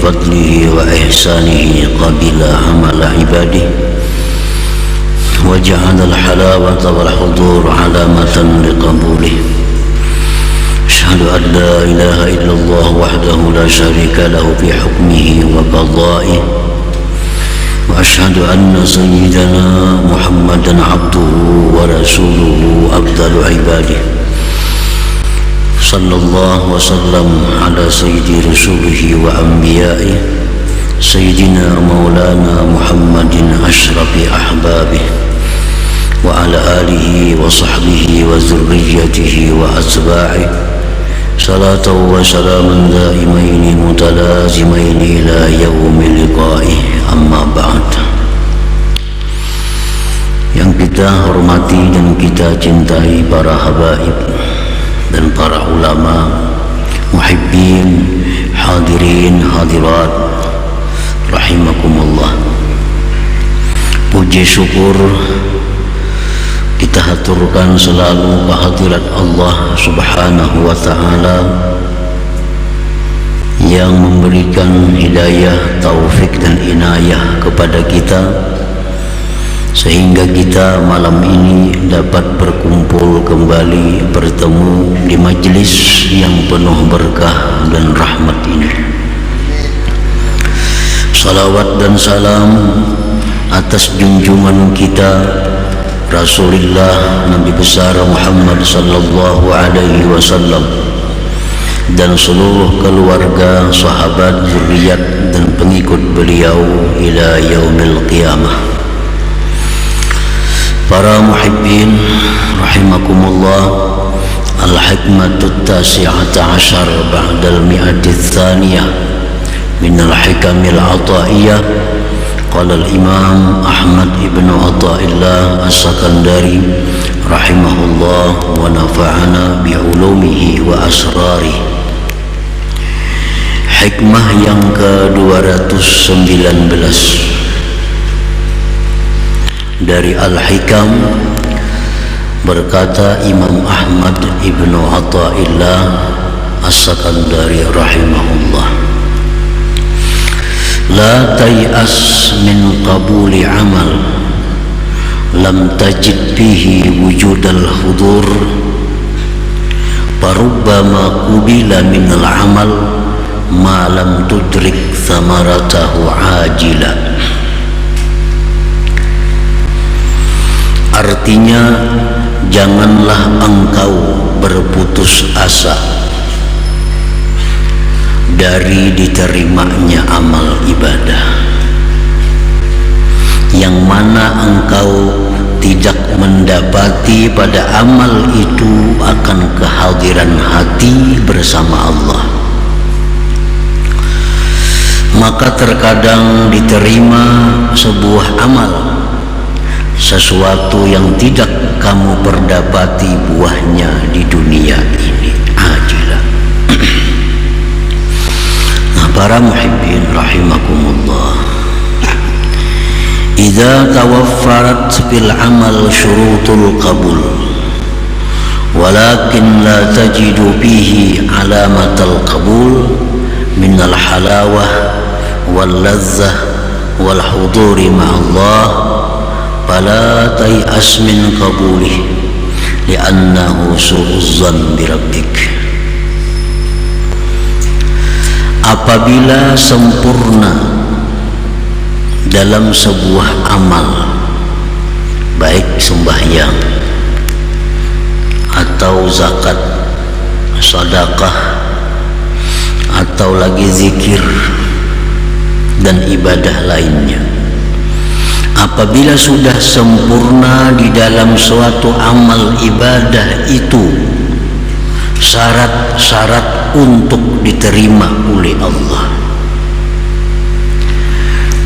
بفضله وإحسانه قبل عمل عباده وجعل الحلاوة والحضور علامة لقبوله. أشهد أن لا إله إلا الله وحده لا شريك له في حكمه وقضائه، وأشهد أن سيدنا محمدا عبده ورسوله أفضل عباده، صلى الله وسلم على سيد رسوله وأنبيائه سيدنا مولانا محمد أشرف أحبابه وعلى آله وصحبه وذريته وأتباعه صلاة وسلاما دائمين متلازمين إلى يوم لقائه. Amma ba'd. Yang kita hormati dan kita cintai para habaib dan para ulama, muhibbin, hadirin, hadirat rahimakumullah. Puji syukur kita haturkan selalu kehadirat Allah Subhanahu wa ta'ala yang memberikan hidayah, taufik dan inayah kepada kita sehingga kita malam ini dapat berkumpul kembali, bertemu di majlis yang penuh berkah dan rahmat ini. Salawat dan salam atas junjungan kita Rasulullah Nabi besar Muhammad sallallahu alaihi wasallam dan seluruh keluarga, sahabat, zuriat dan pengikut beliau ila yaumil qiyamah. Para muhibbin rahimakumullah, al-hikmatut tasi'ata asyar ba'dal mi'ati tsaniyah min al-hikamil ataiyah. Qala al-imam Ahmad ibn Athaillah as-Sakandari rahimahullah wa nafa'ana bi'ulumihi wa asrarihi. Hikmah yang ke-219 dari Al-Hikam, berkata Imam Ahmad ibn Athaillah as-Sakandari rahimahullah, la tay'as min qabuli amal lam tajid bihi wujudal hudur, farubbama qubila minal amal ma lam tudrik thamaratahu ajila. Artinya, janganlah engkau berputus asa dari diterimanya amal ibadah yang mana engkau tidak mendapati pada amal itu akan kehadiran hati bersama Allah. Maka terkadang diterima sebuah amal, sesuatu yang tidak kamu perdapati buahnya di dunia ini, ajilah. Nah, para muhibbin rahimakumullah, idza tawaffarat fil amal syurutul qabul walakin la tajidu bihi alamatal qabul minal halawah wal lazzah wal huduri ma'allah fala tay'as min qabulih li'annahu su'uzzan birabbik. Apabila sempurna dalam sebuah amal, baik sembahyang atau zakat, sedekah atau lagi zikir dan ibadah lainnya, apabila sudah sempurna di dalam suatu amal ibadah itu syarat-syarat untuk diterima oleh Allah,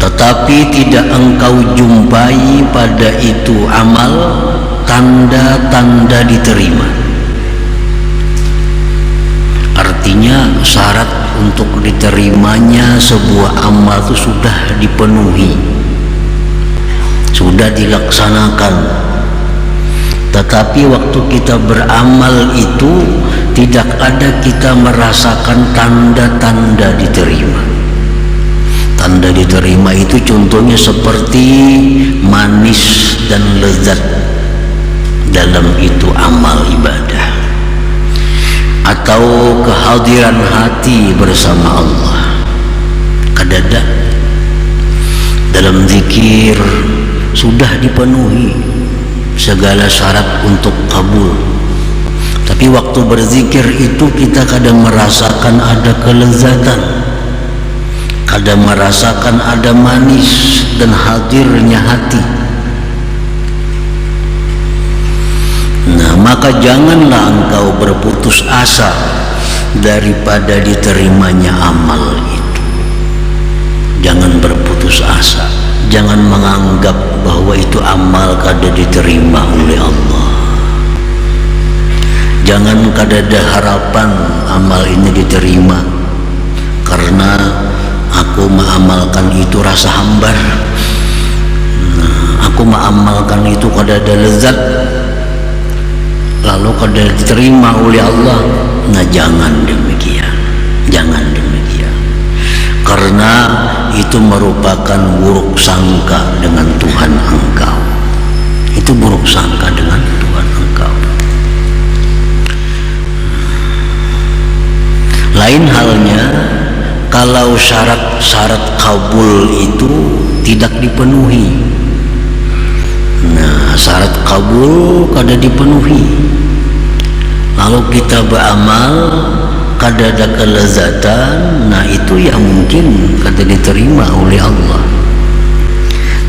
tetapi tidak engkau jumpai pada itu amal tanda-tanda diterima, artinya syarat untuk diterimanya sebuah amal itu sudah dipenuhi, sudah dilaksanakan, tetapi waktu kita beramal itu tidak ada kita merasakan tanda-tanda diterima. Tanda diterima itu contohnya seperti manis dan lezat dalam itu amal ibadah, atau kehadiran hati bersama Allah. Kadada dalam zikir sudah dipenuhi segala syarat untuk kabul, tapi waktu berzikir itu kita kadang merasakan ada kelezatan, kadang merasakan ada manis dan hadirnya hati. Nah, maka janganlah engkau berputus asa daripada diterimanya amal itu. Jangan berputus asa, jangan menganggap bahwa itu amal kada diterima oleh Allah. Jangan kada ada harapan amal ini diterima karena aku mengamalkan itu rasa hambar, aku mengamalkan itu kada ada lezat, lalu kada diterima oleh Allah. Nah, jangan demikian, jangan demikian, karena itu merupakan buruk sangka dengan Tuhan engkau. Itu buruk sangka dengan Tuhan engkau. Lain halnya kalau syarat-syarat kabul itu tidak dipenuhi. Nah, syarat kabul kada dipenuhi, lalu kita beramal kada ada kelezatan, nah itu yang mungkin kada diterima oleh Allah.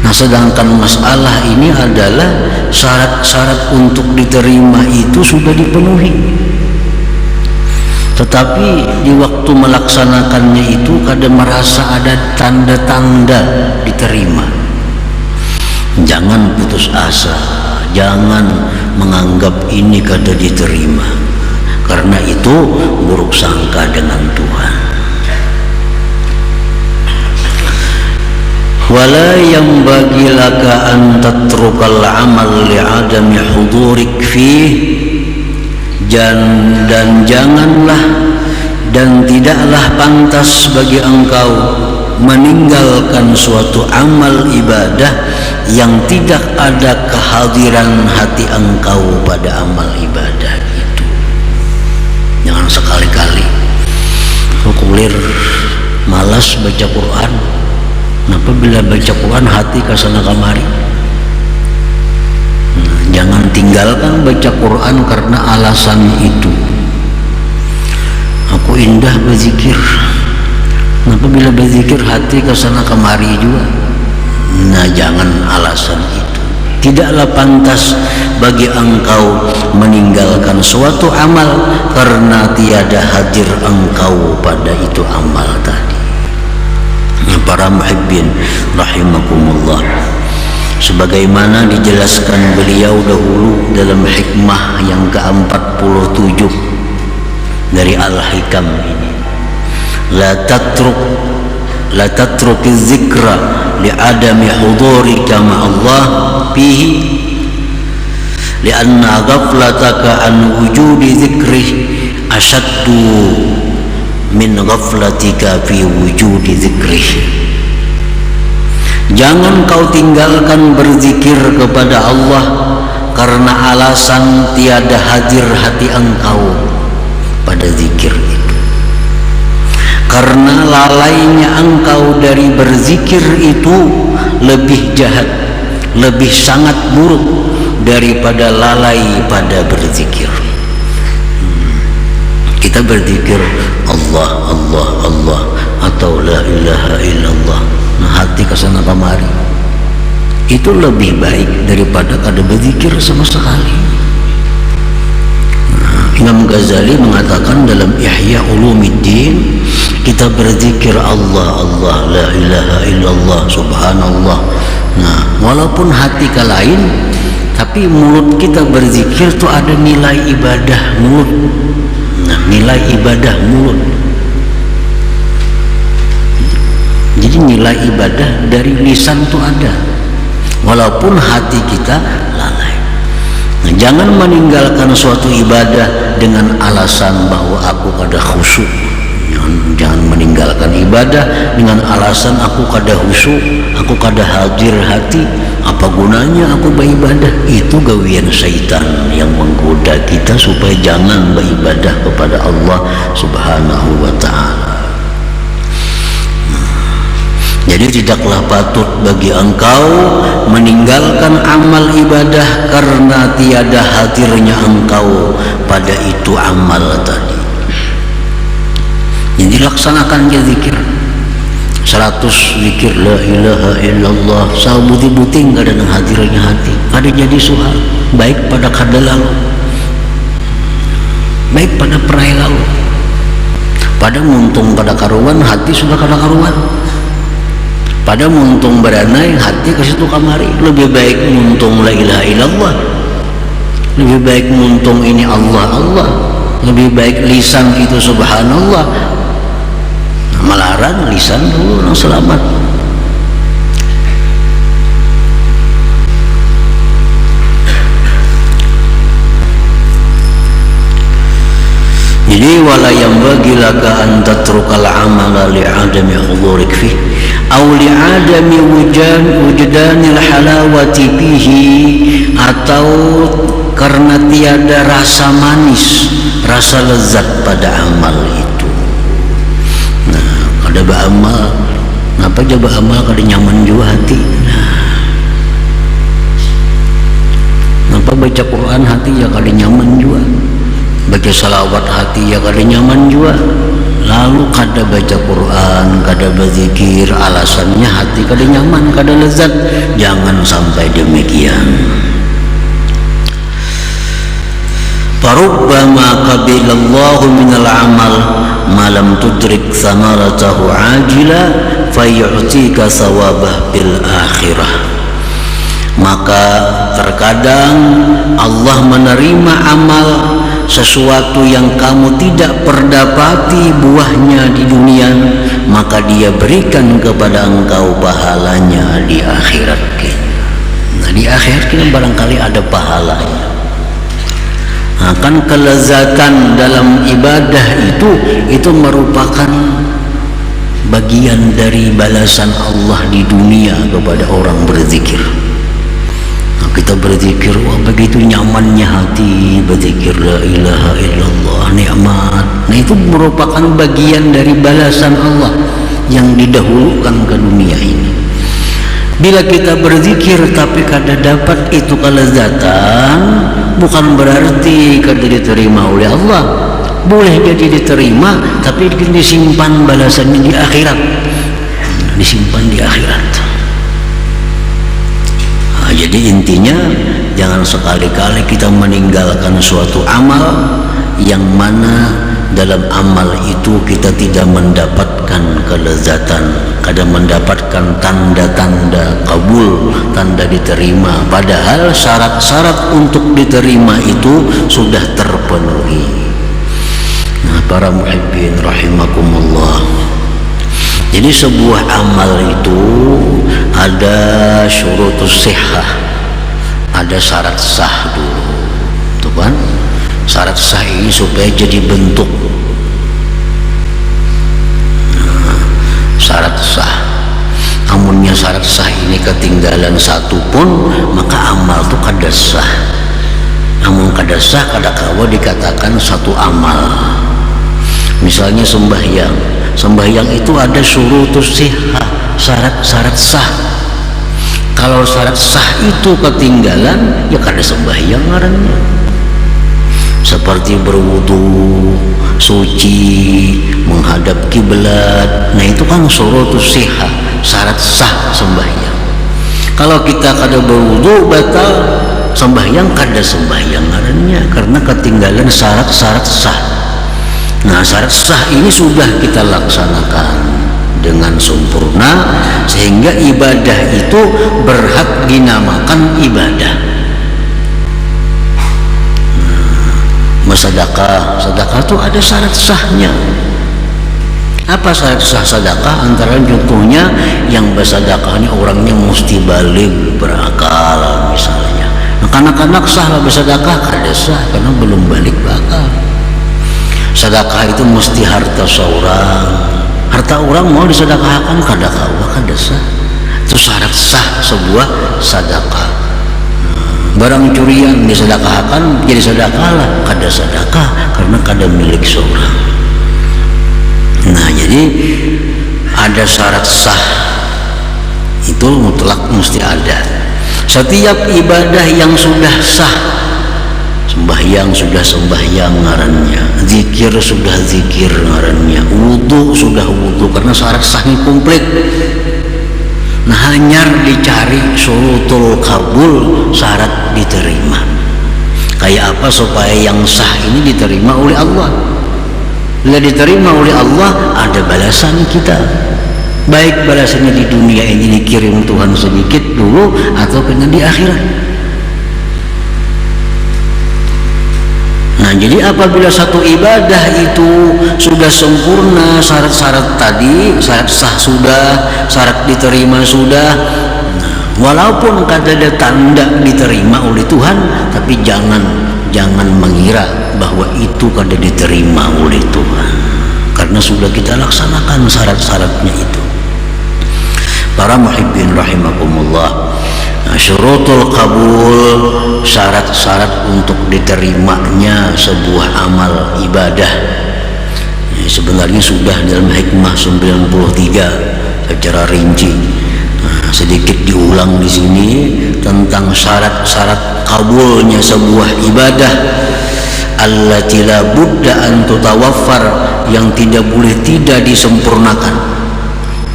Nah, sedangkan masalah ini adalah syarat-syarat untuk diterima itu sudah dipenuhi, tetapi di waktu melaksanakannya itu kadang merasa ada tanda-tanda diterima. Jangan putus asa, jangan menganggap ini kada diterima, karena itu buruk sangka dengan Tuhan. Wala yanbaghi laka an tatrukal amal li'adami hudurik fih, dan janganlah dan tidaklah pantas bagi engkau meninggalkan suatu amal ibadah yang tidak ada kehadiran hati engkau pada amal ibadah itu. Jangan sekali-kali kulir malas baca Quran. Kenapa bila baca Quran hati kesana kamari? Jangan tinggalkan baca Quran karena alasan itu. Aku indah berzikir. Kenapa bila berzikir hati kesana kemari juga? Nah, jangan alasan itu. Tidaklah pantas bagi engkau meninggalkan suatu amal karena tiada hadir engkau pada itu amal tadi. Para muhibbin rahimakumullah, sebagaimana dijelaskan beliau dahulu dalam hikmah yang ke-47 dari Al-Hikam ini, la tatruki zikra li'adami hudurika ma'allah fihi li'anna ghaflataka an wujudi zikrih ashaddu min ghaflatika fi wujudi zikrih. Jangan kau tinggalkan berzikir kepada Allah karena alasan tiada hadir hati engkau pada zikir itu. Karena lalainya engkau dari berzikir itu lebih jahat, lebih sangat buruk daripada lalai pada berzikir. Kita berzikir Allah, Allah, Allah, atau la ilaha illallah, nah hati kesana kemari, itu lebih baik daripada kada berzikir sama sekali. Imam Ghazali mengatakan dalam Ihya Ulumuddin, kita berzikir Allah, Allah, la ilaha illallah, subhanallah. Nah, walaupun hati ke lain, tapi mulut kita berzikir itu ada nilai ibadah mulut. Nah, nilai ibadah mulut. Jadi nilai ibadah dari lisan itu ada, walaupun hati kita lalai. Nah, jangan meninggalkan suatu ibadah dengan alasan bahwa aku kada khusyuk, Jangan meninggalkan ibadah dengan alasan aku kada khusyuk, aku kada hadir hati. Apa gunanya aku beribadah? Itu gawian syaitan yang menggoda kita supaya jangan beribadah kepada Allah Subhanahu wa ta'ala. Jadi tidaklah patut bagi engkau meninggalkan amal ibadah karena tiada hadirnya engkau pada itu amal tadi. Jadi laksanakan je zikir 100 zikir la ilaha illallah sabuti-buting kada nang hadirnya hati, kada jadi suhal baik pada kada lalu, baik pada perai lalu, pada muntung kada karuan hati sudah kada karuan, pada muntung beranai hati ke situ kamari. Lebih baik muntung la ilaha illallah, lebih baik muntung ini Allah Allah, lebih baik lisan itu subhanallah. Melarang lisan dulu yang selamat. Jadi wala yanbaghi laka an tatrukal amala li'adami hudurik fih aw li'adami wujdanil halawati fihi, atau karena tiada rasa manis, rasa lezat pada amal itu. Ada beramal, kenapa aja beramal kada nyaman juga hati. Kenapa baca Quran hati ya kada nyaman juga, baca salawat hati ya kada nyaman juga. Lalu kada baca Quran, kada berzikir, alasannya hati kada nyaman, kada lezat. Jangan sampai demikian. Farubbama qabilallahu minal amal malam tudrik samaratahu ajila fayu'tika sawabah bil akhirah. Maka terkadang Allah menerima amal sesuatu yang kamu tidak perdapati buahnya di dunia, maka dia berikan kepada engkau pahalanya di akhirat. Nah, di akhirat kita barangkali ada pahalanya. Akan kelezatan dalam ibadah itu merupakan bagian dari balasan Allah di dunia kepada orang berzikir. Nah, kita berzikir, wah begitu nyamannya hati berzikir la ilaha illallah, nikmat. Nah, itu merupakan bagian dari balasan Allah yang didahulukan ke dunia ini. Bila kita berzikir tapi kada dapat itu kelezatan, bukan berarti kada diterima oleh Allah. Boleh jadi diterima, tapi disimpan balasannya di akhirat, disimpan di akhirat. Nah, jadi intinya jangan sekali-kali kita meninggalkan suatu amal yang mana dalam amal itu kita tidak mendapatkan kelezatan, kada mendapatkan tanda-tanda kabul, tanda diterima, padahal syarat-syarat untuk diterima itu sudah terpenuhi. Nah, para muhibbin rahimakumullah, jadi sebuah amal itu ada syurutus sihah, ada syarat sah dulu, tuh kan? Syarat sah ini supaya jadi bentuk. Syarat sah, amunnya syarat sah ini ketinggalan satu pun, maka amal itu kada sah. Amun kada sah, kada kawa dikatakan satu amal. Misalnya sembahyang, sembahyang itu ada syurutus sihah, syarat-syarat sah. Kalau syarat sah itu ketinggalan, ya kada sembahyang ngarannya. Seperti berwudu, suci, menghadap kiblat. Nah, itu kan syurutus sihah, syarat sah sembahyang. Kalau kita kada berwudu, batal sembahyang, kada sembahyang ngarannya, karena ketinggalan syarat-syarat sah. Nah, syarat sah ini sudah kita laksanakan dengan sempurna sehingga ibadah itu berhak dinamakan ibadah. Sedekah, sedekah itu ada syarat sahnya. Apa syarat sah sedekah? Antara contohnya yang bersedekah ini orangnya mesti balik berakal misalnya. Nah, kanak-kanak sah lah bersedekah, kada sah karena belum balik berakal. Sedekah itu mesti harta seorang. Harta orang mau disedekahkan kada kawa kada sah. Itu syarat sah sebuah sedekah. Barang curian disedekahkan jadi sedekah lah, kada sedekah karena kada milik seorang. Nah, jadi ada syarat sah itu mutlak mesti ada. Setiap ibadah yang sudah sah, sembahyang sudah sembahyang ngarannya, zikir sudah zikir ngarannya, wudu sudah wudu karena syarat sahnya komplit. Nah, hanya dicari syurutul kabul, syarat diterima. Kayak apa supaya yang sah ini diterima oleh Allah? Bila diterima oleh Allah, ada balasan kita. Baik balasannya di dunia ini dikirim Tuhan sedikit dulu atau kena di akhirat. Nah, jadi apabila satu ibadah itu sudah sempurna, syarat-syarat tadi, syarat sah sudah, syarat diterima sudah, nah, walaupun kada ada tanda diterima oleh Tuhan, tapi jangan mengira bahwa itu kada diterima oleh Tuhan, karena sudah kita laksanakan syarat-syaratnya itu. Para muhibbin rahimakumullah, syurutul qabul, syarat-syarat untuk diterimanya sebuah amal ibadah, sebenarnya sudah dalam hikmah 93 secara rinci. Sedikit diulang di sini tentang syarat-syarat kabulnya sebuah ibadah. Allati la budda an tutawaffar, yang tidak boleh tidak disempurnakan.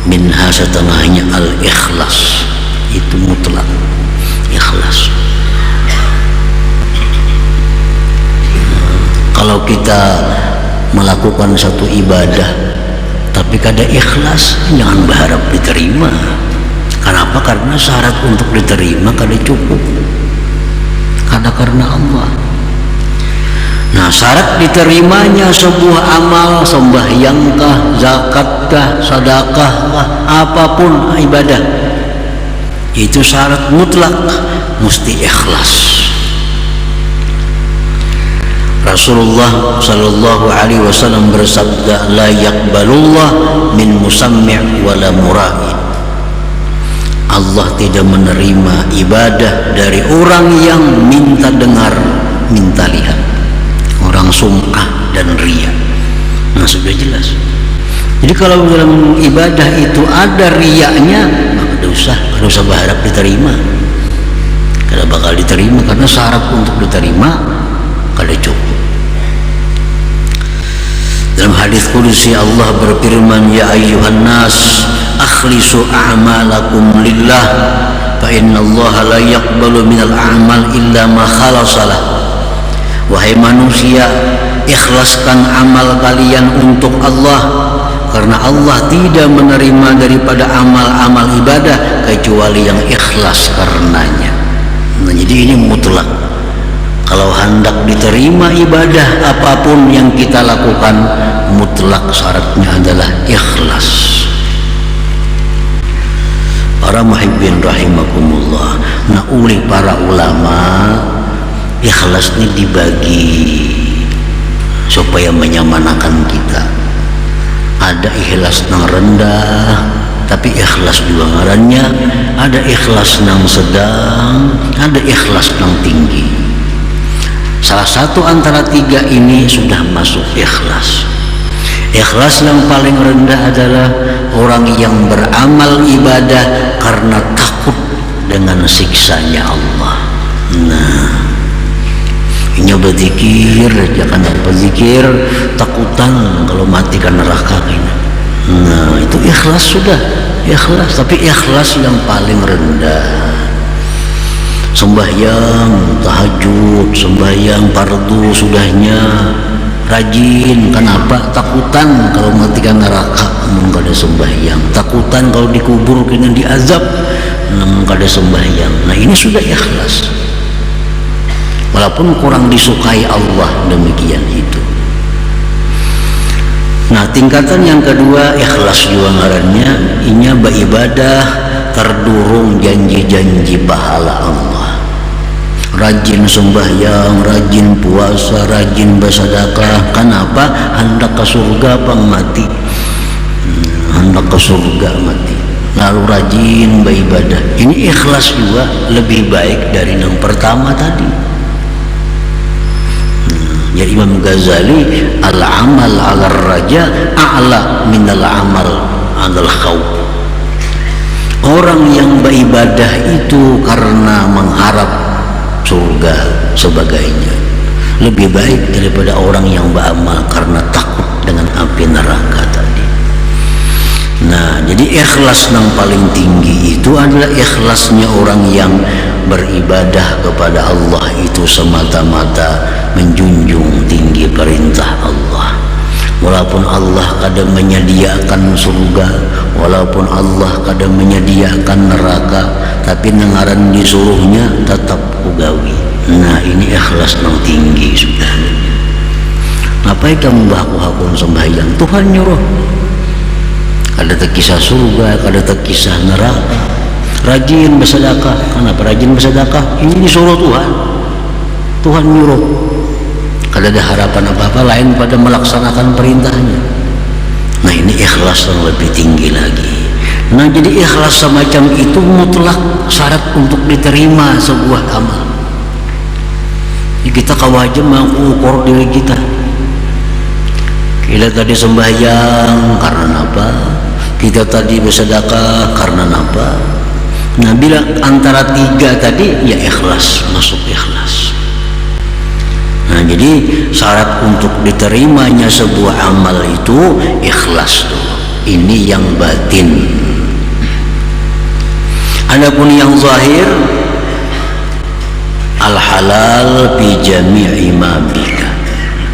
Minha, setengahnya al-ikhlas, itu mutlak ikhlas. Kalau kita melakukan satu ibadah tapi kada ikhlas, jangan berharap diterima. Kenapa? Karena syarat untuk diterima kada cukup, kada karena Allah. Nah, syarat diterimanya sebuah amal, sembahyangkah, zakatkah, sedekahkah, apapun ibadah, itu syarat mutlak mesti ikhlas. Rasulullah sallallahu alaihi wasallam bersabda, la yaqbalullah min musammi' wala mura'i. Allah tidak menerima ibadah dari orang yang minta dengar, minta lihat, orang sum'ah dan riya. Nah, sudah jelas. Jadi kalau dalam ibadah itu ada riyanya, maka tidak usah berharap diterima. Kada bakal diterima karena syarat untuk diterima kada cukup. Dalam hadis qudsi Allah berfirman, ya ayyuhan nas akhlisu a'malakum lillah fa innallaha la yaqbalu minal a'mal illa ma khalasalah. Wahai manusia, ikhlaskan amal kalian untuk Allah, karena Allah tidak menerima daripada amal-amal ibadah kecuali yang ikhlas karenanya. Nah, jadi ini mutlak. Kalau hendak diterima ibadah apapun yang kita lakukan, mutlak syaratnya adalah ikhlas. Para muhibbin rahimakumullah, nah oleh para ulama ikhlas ini dibagi supaya menyamanakan kita. Ada ikhlas nang rendah tapi ikhlas juga ngarannya, ada ikhlas nang sedang, ada ikhlas nang tinggi. Salah satu antara tiga ini sudah masuk ikhlas. Ikhlas yang paling rendah adalah orang yang beramal ibadah karena takut dengan siksanya Allah. Nah, ini berzikir, jangan berzikir takutan kalau mati kan neraka ini. Nah, itu ikhlas sudah, ikhlas, tapi ikhlas yang paling rendah. Sembahyang tahajud, sembahyang fardu sudahnya rajin. Kenapa? Takutan kalau mati kan neraka, namun kada sembahyang. Takutan kalau dikubur kena diazab, namun kada sembahyang. Nah, ini sudah ikhlas. Walaupun kurang disukai Allah, demikian itu. Nah, tingkatan yang kedua ikhlas juga ngarannya, inya beribadah terdurung janji-janji pahala Allah. rajin sembahyang, rajin puasa, rajin bersedekah. Kenapa? Hendak ke surga pang mati. Hendak ke surga mati. Lalu rajin beribadah. Ini ikhlas juga lebih baik dari yang pertama tadi. Ya Imam Ghazali, al-amal 'ala raja a'la minal amal 'alal khawf. Orang yang beribadah itu karena mengharap surga sebagainya lebih baik daripada orang yang beramal karena takut dengan api neraka tadi. Nah, jadi ikhlas yang paling tinggi itu adalah ikhlasnya orang yang beribadah kepada Allah itu semata-mata menjunjung tinggi perintah Allah. Walaupun Allah kadang menyediakan surga, walaupun Allah kadang menyediakan neraka, tapi nengaran disuruhnya tetap ugawi. Nah, ini ikhlas yang tinggi sudah. Ngapain kamu baku-hakun sembahyang? Tuhan nyuruh. Ada kisah surga, ada kisah neraka. Rajin bersedekah. Kenapa rajin bersedekah? Ini disuruh Tuhan. Tuhan nyuruh. Kalau ada harapan apa-apa lain pada melaksanakan perintahnya. Nah, ini ikhlas yang lebih tinggi lagi. Nah, jadi ikhlas semacam itu mutlak syarat untuk diterima sebuah amal. Kita kawajib mengukur diri kita. Kita tadi sembahyang karena apa? Kita tadi bersedekah karena apa? Nah, bila antara tiga tadi, ya ikhlas, masuk ikhlas. Nah, jadi syarat untuk diterimanya sebuah amal itu ikhlas tuh. Ini yang batin. Adapun yang zahir, al-halal bi jami'i ma bika.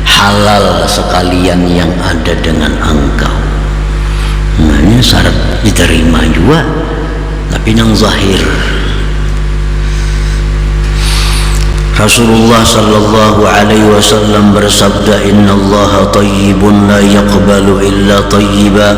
Halal sekalian yang ada dengan engkau. Nah, ini syarat diterima juga, tapi yang zahir. Rasulullah sallallahu alaihi wasallam bersabda, innallaha tayyibun la yaqbalu illa tayyiba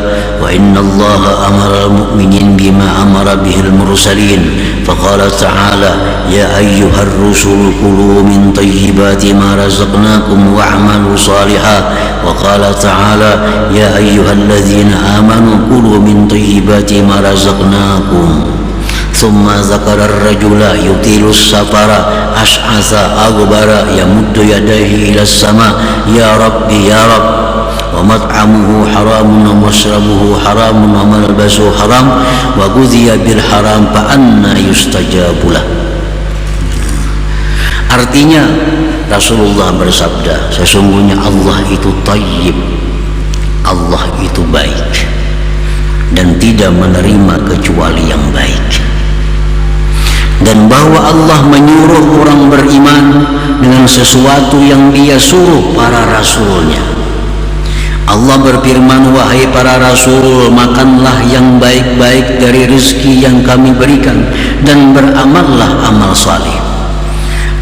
wa innallaha amara al-mu'minin bima amara bihil mursalin. Faqala ta'ala, ya ayyuhar rusul kulu min tayyibati ma razaqnakum wa'malu salihan. Wa qala ta'ala, ya ayyuhalladzina amanu kulu min tayyibati ma razaqnakum. ثم ذكر الرجل يطيل السفر أشعث أغبر يمد يديه إلى السماء يا رب يا رب ومطعمه حرام ومشربه حرام وملبسه حرام وغذي بالحرام فأنى يستجاب له. Artinya Rasulullah bersabda, sesungguhnya Allah itu tayyib, Allah itu baik dan tidak menerima kecuali yang baik. Dan bahwa Allah menyuruh orang beriman dengan sesuatu yang dia suruh para rasulnya. Allah berfirman, wahai para rasul, makanlah yang baik-baik dari rezeki yang kami berikan dan beramallah amal saleh.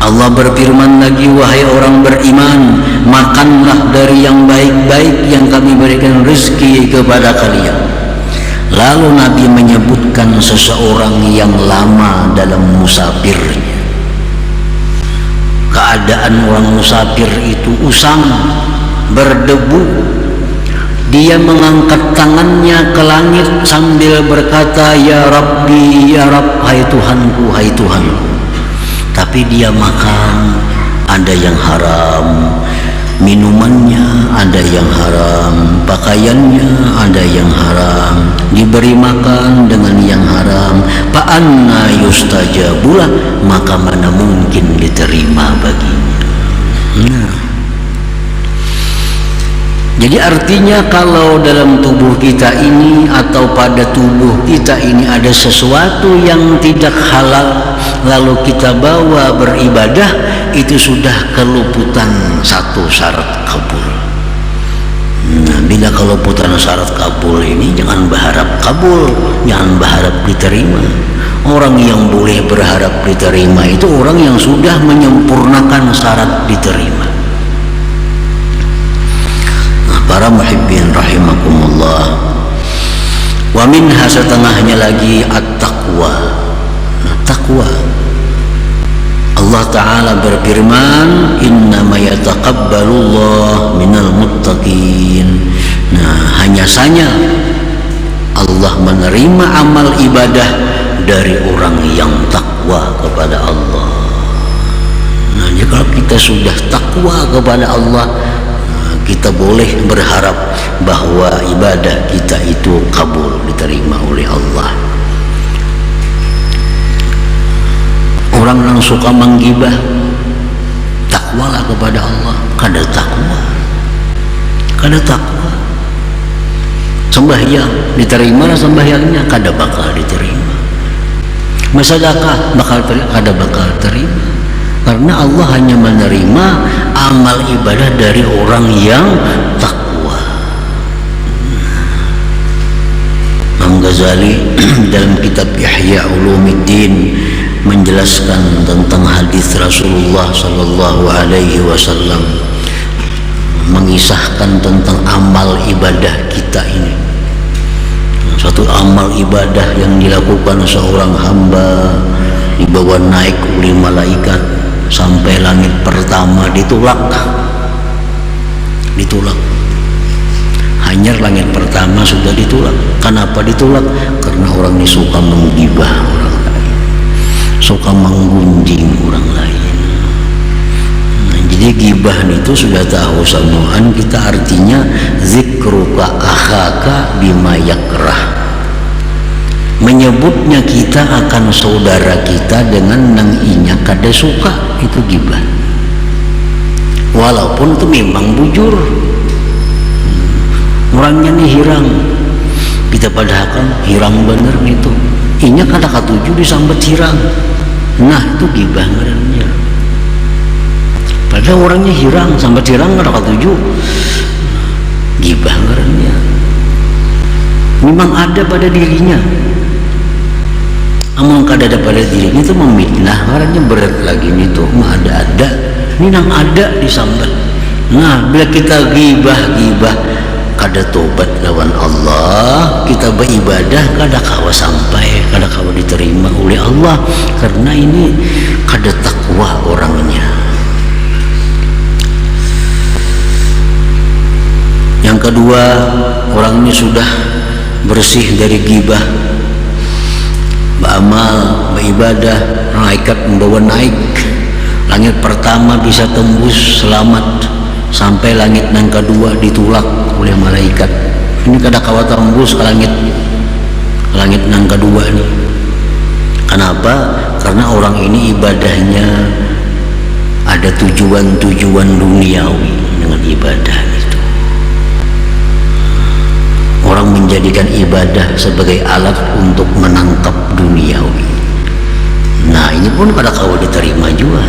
Allah berfirman lagi, wahai orang beriman, makanlah dari yang baik-baik yang kami berikan rezeki kepada kalian. Lalu Nabi menyebutkan seseorang yang lama dalam musafirnya. Keadaan orang musafir itu usang, berdebu. Dia mengangkat tangannya ke langit sambil berkata, ya Rabbi, ya Rabb, hai Tuhanku, hai Tuhanku. Tapi dia makan, ada yang haram, minumannya ada yang haram, pakaiannya ada yang haram, diberi makan dengan yang haram. Fa'anna yustajabulah, maka mana mungkin diterima baginya. Nah, jadi artinya kalau dalam tubuh kita ini atau pada tubuh kita ini ada sesuatu yang tidak halal, lalu kita bawa beribadah, itu sudah keluputan satu syarat kabul. Nah, bila keluputan syarat kabul ini, jangan berharap kabul, jangan berharap diterima. Orang yang boleh berharap diterima itu orang yang sudah menyempurnakan syarat diterima. Nah, para muhibbin rahimakumullah, wa minha, setengahnya lagi at-taqwa. Nah, taqwa Allah Ta'ala berfirman, innama yataqabbalullah minal muttaqin. Nah, hanya saja Allah menerima amal ibadah dari orang yang takwa kepada Allah. Nah, jadi kalau kita sudah takwa kepada Allah, kita boleh berharap bahwa ibadah kita itu kabul, diterima oleh Allah. Orang yang suka menggibah, takwalah kepada Allah. Kada takwa, kada takwa. Sembahyang diterima, sembahyangnya kada bakal diterima. Sedekah kada bakal terima, karena Allah hanya menerima amal ibadah dari orang yang takwa. Imam Ghazali dalam kitab Ihya Ulumuddin menjelaskan tentang hadis Rasulullah Sallallahu Alaihi Wasallam, mengisahkan tentang amal ibadah kita ini. Suatu amal ibadah yang dilakukan seorang hamba dibawa naik oleh malaikat sampai langit pertama, ditolak. Hanya langit pertama sudah ditolak. Kenapa ditolak? Karena orang ini suka menggibah orang lain, suka menggunjing orang lain. Nah, jadi gibah itu sudah tahu samaan kita, artinya zikruka akhaka bima yakrah, menyebutnya kita akan saudara kita dengan nang inya kada suka. Itu gibah, walaupun itu memang bujur. Orangnya nih hirang, kita padahal hirang bener gitu, inya kada katuju disambat hirang. Nah, itu gibah ngarannya. Padahal orangnya hirang, sambat hirang kada katuju, gibah ngarannya. Memang ada pada dirinya, amun kada ada pada dirinya itu memidnah ngarannya. Berat lagi itu mah ada ini nang ada disambat. Nah, bila kita gibah kada tobat lawan Allah, kita beribadah kada kawa sampai, kada kawa diterima oleh Allah, karena ini kada takwa orangnya. Yang kedua, orang ini sudah bersih dari gibah, beramal, beribadah, malaikat membawa naik. Langit pertama bisa tembus selamat, sampai langit yang kedua ditolak oleh malaikat. Ini kada kawa tembus ke langit yang kedua nih. Kenapa? Karena orang ini ibadahnya ada tujuan duniawi dengan ibadah itu. Orang menjadikan ibadah sebagai alat untuk menangkap duniawi. Nah, ini pun kada kawa diterima juga.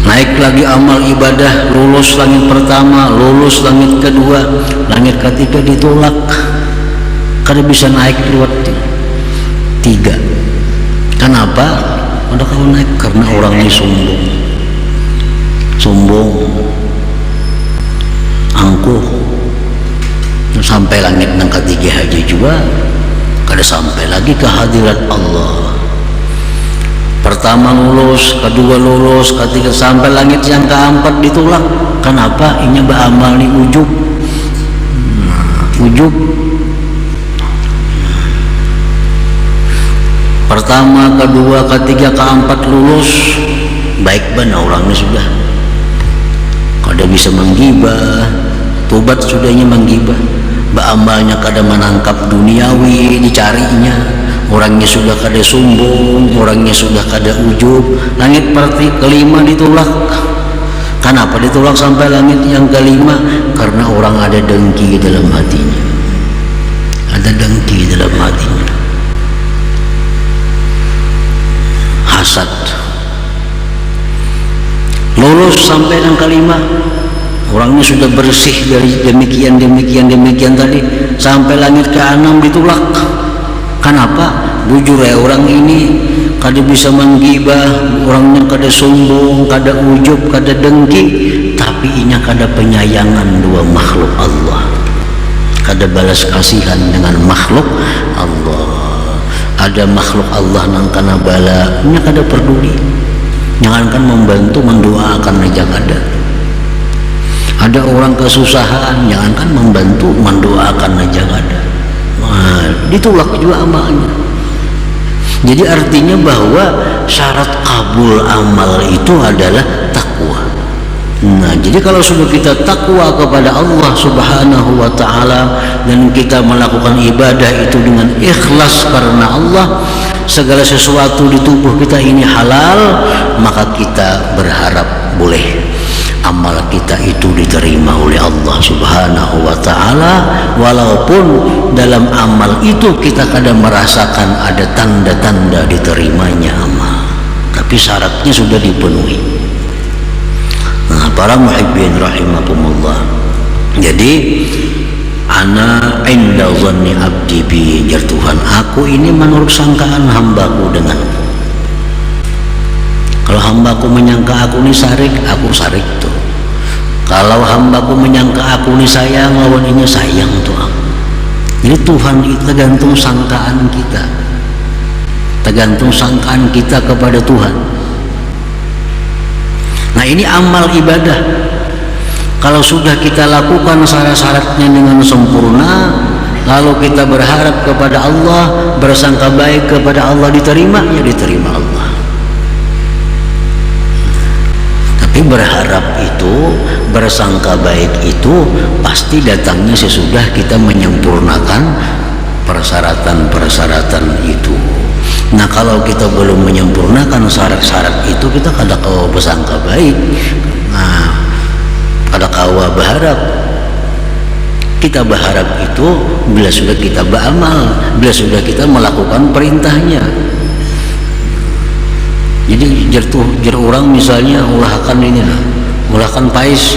Naik lagi amal ibadah, lulus langit pertama, lulus langit kedua, langit ketiga ditolak, kada bisa naik lewat tiga. Kenapa? Udah kau naik karena orangnya sombong, angkuh. Sampai langit yang ketiga aja juga kada sampai lagi ke hadirat Allah. Pertama lulus, kedua lulus, ketiga sampai langit yang keempat ditolak. Kenapa? Ini beramal nih ujub. Pertama, kedua, ketiga, keempat lulus, baik benar orangnya sudah. Kada bisa menggibah, tobat sudahnya menggibah. Beramalnya kada menangkap duniawi dicarinya. Orangnya sudah kada sombong, orangnya sudah kada ujub. Langit kelima ditolak. Kenapa ditolak sampai langit yang kelima? Karena orang ada dengki dalam hatinya. Ada dengki dalam hatinya. Hasad. Lulus sampai yang kelima, orangnya sudah bersih dari demikian tadi, sampai langit ke-6 ditolak. Kenapa? Bujur ya orang ini kada bisa menggibah, orangnya kada sombong, kada ujub, kada dengki, tapi inya kada penyayangan dua makhluk Allah, kada balas kasihan dengan makhluk Allah. ada makhluk Allah nang kana bala nya kada peduli, jangankan membantu mendoakan aja kada. Ada orang kesusahan, jangankan membantu mendoakan aja kada. Nah, ditolak juga amalnya. Jadi artinya bahwa syarat kabul amal itu adalah takwa. Nah, jadi kalau sudah kita takwa kepada Allah Subhanahu wa taala dan kita melakukan ibadah itu dengan ikhlas karena Allah, segala sesuatu di tubuh kita ini halal, maka kita berharap boleh amal kita itu diterima oleh Allah Subhanahu wa taala, walaupun dalam amal itu kita kadang merasakan ada tanda-tanda diterimanya amal, tapi syaratnya sudah dipenuhi. Nah, para muhibbin rahimakumullah, jadi ana inda dhanni abdi bi, jar Tuhan, aku ini menurut sangkaan hambaku denganmu. Kalau hambaku menyangka aku ini sarik, aku sarik tuh. Kalau hambaku menyangka aku ini sayang, lawan ini sayang tuh aku. Jadi Tuhan itu tergantung sangkaan kita, tergantung sangkaan kita kepada Tuhan. Nah, ini amal ibadah. Kalau sudah kita lakukan syarat-syaratnya dengan sempurna, lalu kita berharap kepada Allah, bersangka baik kepada Allah, diterima, ya diterima Allah. Tapi berharap itu, bersangka baik itu pasti datangnya sesudah kita menyempurnakan persyaratan-persyaratan itu. Nah, kalau kita belum menyempurnakan syarat-syarat itu, kita kada kawa bersangka baik. Nah, kada kawa berharap. Kita berharap itu bila sudah kita beramal, bila sudah kita melakukan perintahnya. Jadi jar orang misalnya ulahkan ini lah, ulahkan pais,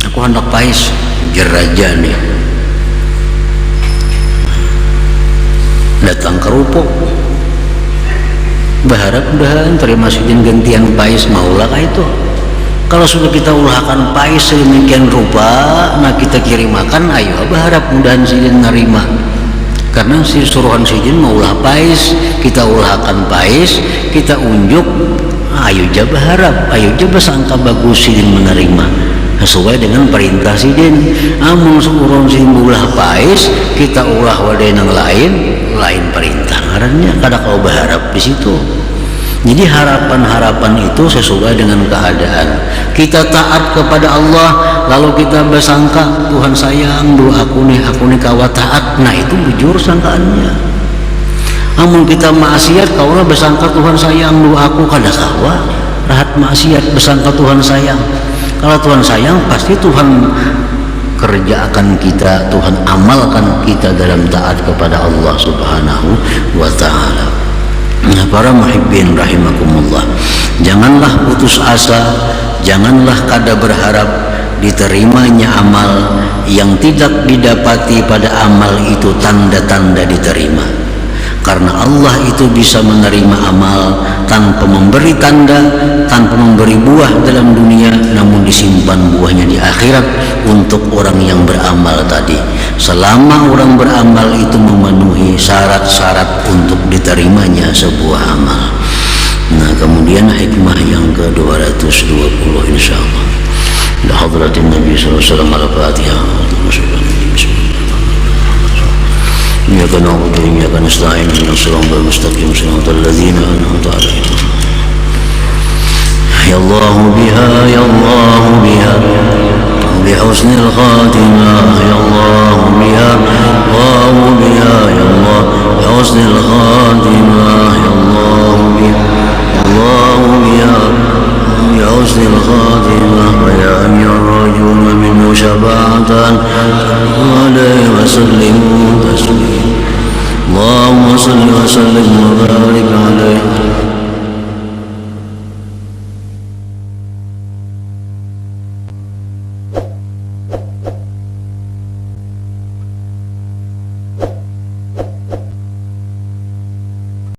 aku hendak pais, jar raja nih datang ke rupo, berharap mudahan terima sidin gantian pais, maulah itu. Kalau sudah kita ulahkan pais sedemikian rupa, nah kita kirimakan, ayo berharap mudahan sidin nerima. Karena si suruhan sidin mau ulah pais, kita ulahkan pais, kita unjuk, ayo aja berharap, ayo aja bersangka bagus sidin menerima sesuai dengan perintah sidin. Amun suruhan sidin ulah pais, kita ulah wadah yang lain perintah, karena kada kau berharap di situ. Jadi harapan-harapan itu sesuai dengan keadaan. Kita taat kepada Allah, lalu kita bersangka Tuhan sayang, doa aku nih kawa taat. Nah, itu bujur sangkaannya. Amun kita maksiat, kaulah bersangka Tuhan sayang, doa aku kada kawa rahat maksiat, bersangka Tuhan sayang. Kalau Tuhan sayang, pasti Tuhan kerjakan kita, Tuhan amalkan kita dalam taat kepada Allah Subhanahu wa ta'ala. Nah, para muhibbin rahimakumullah, janganlah putus asa, janganlah kada berharap diterimanya amal yang tidak didapati pada amal itu tanda-tanda diterima. Karena Allah itu bisa menerima amal tanpa memberi tanda, tanpa memberi buah dalam dunia, namun disimpan buahnya di akhirat untuk orang yang beramal tadi. Selama orang beramal itu memenuhi syarat-syarat untuk diterimanya sebuah amal. Nah, kemudian hikmah yang ke-220 insyaallah. La hadratin Nabi sallallahu alaihi wasallam al-Fatihah. إياك نعبد وإياك نستعين اهدنا الصراط المستقيم صراط الذين